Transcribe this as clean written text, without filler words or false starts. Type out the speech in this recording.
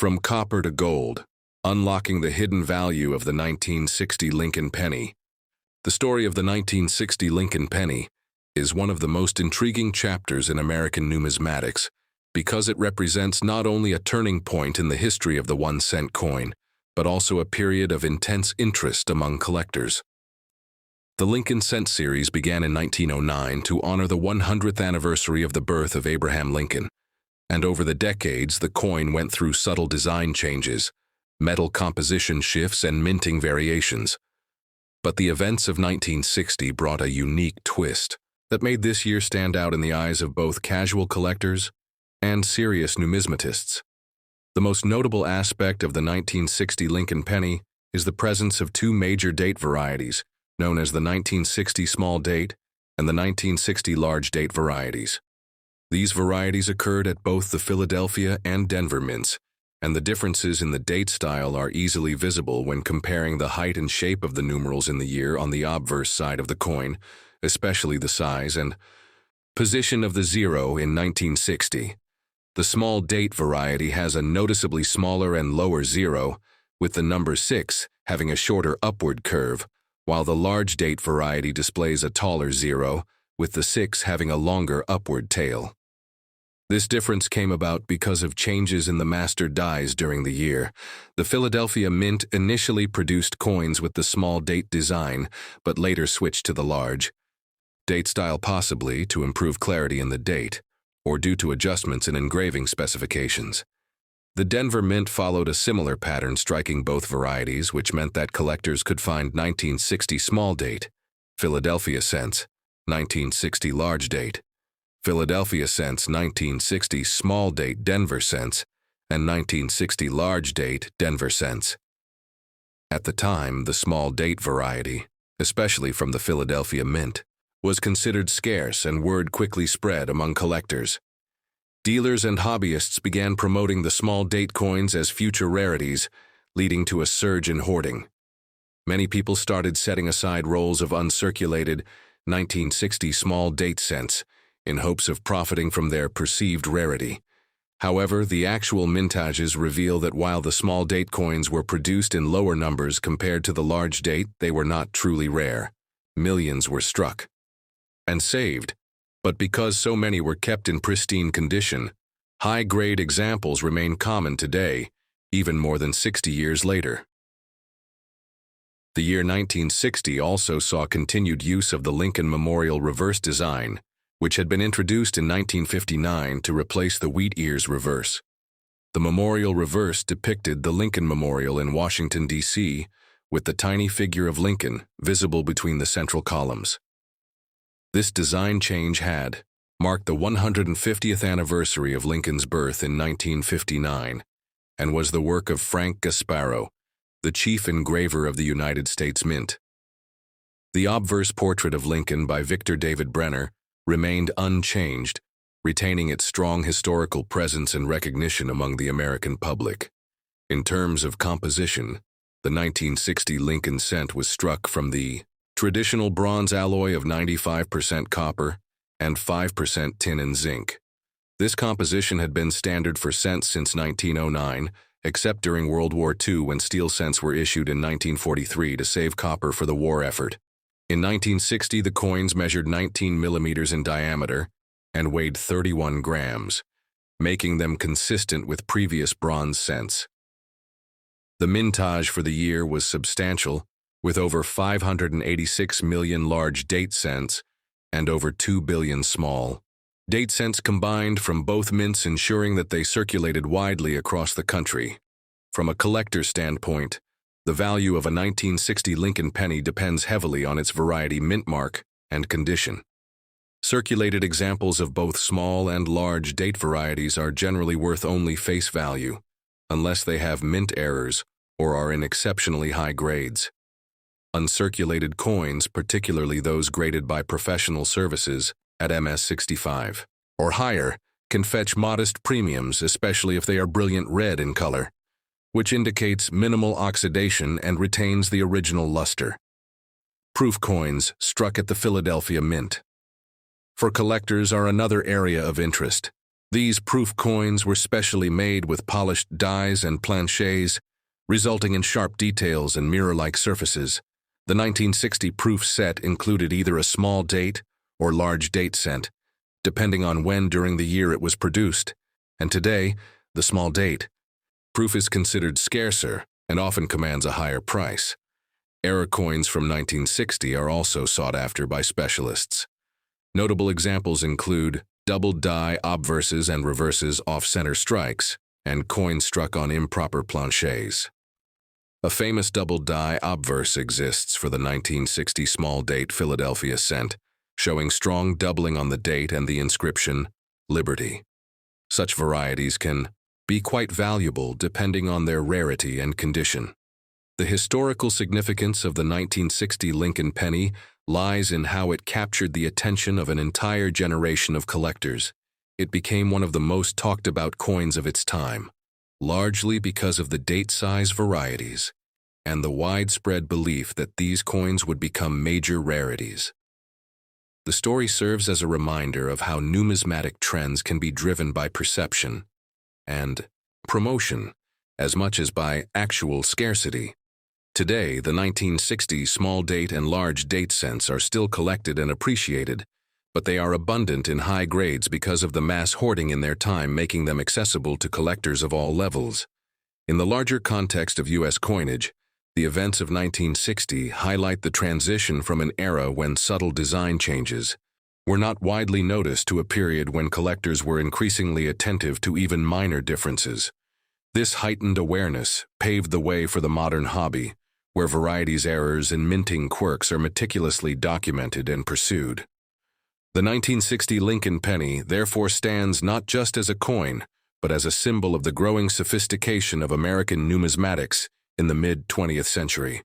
From copper to gold, unlocking the hidden value of the 1960 Lincoln penny. The story of the 1960 Lincoln penny is one of the most intriguing chapters in American numismatics because it represents not only a turning point in the history of the 1-cent coin, but also a period of intense interest among collectors. The Lincoln cent series began in 1909 to honor the 100th anniversary of the birth of Abraham Lincoln, and over the decades the coin went through subtle design changes, metal composition shifts, and minting variations. But the events of 1960 brought a unique twist that made this year stand out in the eyes of both casual collectors and serious numismatists. The most notable aspect of the 1960 Lincoln penny is the presence of two major date varieties, known as the 1960 small date and the 1960 large date varieties. These varieties occurred at both the Philadelphia and Denver mints, and the differences in the date style are easily visible when comparing the height and shape of the numerals in the year on the obverse side of the coin, especially the size and position of the zero in 1960. The small date variety has a noticeably smaller and lower zero, with the number 6 having a shorter upward curve, while the large date variety displays a taller zero, with the 6 having a longer upward tail. This difference came about because of changes in the master dies during the year. The Philadelphia Mint initially produced coins with the small date design, but later switched to the large date style, possibly to improve clarity in the date, or due to adjustments in engraving specifications. The Denver Mint followed a similar pattern, striking both varieties, which meant that collectors could find 1960 small date, Philadelphia cents, 1960 large date, Philadelphia cents, 1960 small date Denver cents, and 1960 large date Denver cents. At the time, the small date variety, especially from the Philadelphia Mint, was considered scarce, and word quickly spread among collectors. Dealers and hobbyists began promoting the small date coins as future rarities, leading to a surge in hoarding. Many people started setting aside rolls of uncirculated 1960 small date cents in hopes of profiting from their perceived rarity. However, the actual mintages reveal that while the small date coins were produced in lower numbers compared to the large date, they were not truly rare. Millions were struck and saved, but because so many were kept in pristine condition, high-grade examples remain common today, even more than 60 years later. The year 1960 also saw continued use of the Lincoln Memorial reverse design, which had been introduced in 1959 to replace the wheat ears reverse. The Memorial reverse depicted the Lincoln Memorial in Washington, D.C., with the tiny figure of Lincoln visible between the central columns. This design change had marked the 150th anniversary of Lincoln's birth in 1959 and was the work of Frank Gasparo, the chief engraver of the United States Mint. The obverse portrait of Lincoln by Victor David Brenner remained unchanged, retaining its strong historical presence and recognition among the American public. In terms of composition, the 1960 Lincoln cent was struck from the traditional bronze alloy of 95% copper and 5% tin and zinc. This composition had been standard for cents since 1909, except during World War II when steel cents were issued in 1943 to save copper for the war effort. In 1960, the coins measured 19 millimeters in diameter and weighed 31 grams, making them consistent with previous bronze cents. The mintage for the year was substantial, with over 586 million large date cents and over 2 billion small date cents combined from both mints, ensuring that they circulated widely across the country. From a collector's standpoint, the value of a 1960 Lincoln penny depends heavily on its variety, mint mark, and condition. Circulated examples of both small and large date varieties are generally worth only face value, unless they have mint errors or are in exceptionally high grades. Uncirculated coins, particularly those graded by professional services at MS65 or higher, can fetch modest premiums, especially if they are brilliant red in color, which indicates minimal oxidation and retains the original luster. Proof coins struck at the Philadelphia Mint. For collectors are another area of interest. These proof coins were specially made with polished dies and planchets, resulting in sharp details and mirror-like surfaces. The 1960 proof set included either a small date or large date cent, depending on when during the year it was produced, and today, the small date proof is considered scarcer and often commands a higher price. Error coins from 1960 are also sought after by specialists. Notable examples include double die obverses and reverses off-center strikes, and coins struck on improper planchets. A famous double die obverse exists for the 1960 small date Philadelphia cent, showing strong doubling on the date and the inscription, Liberty. Such varieties can be quite valuable depending on their rarity and condition. The historical significance of the 1960 Lincoln penny lies in how it captured the attention of an entire generation of collectors. It became one of the most talked about coins of its time, largely because of the date-size varieties and the widespread belief that these coins would become major rarities. The story serves as a reminder of how numismatic trends can be driven by perception and promotion as much as by actual scarcity. Today, the 1960 small date and large date cents are still collected and appreciated, but they are abundant in high grades because of the mass hoarding in their time, making them accessible to collectors of all levels. In the larger context of U.S. coinage, the events of 1960 highlight the transition from an era when subtle design changes were not widely noticed to a period when collectors were increasingly attentive to even minor differences. This heightened awareness paved the way for the modern hobby, where varieties, errors, and minting quirks are meticulously documented and pursued. The 1960 Lincoln penny therefore stands not just as a coin, but as a symbol of the growing sophistication of American numismatics in the mid-20th century.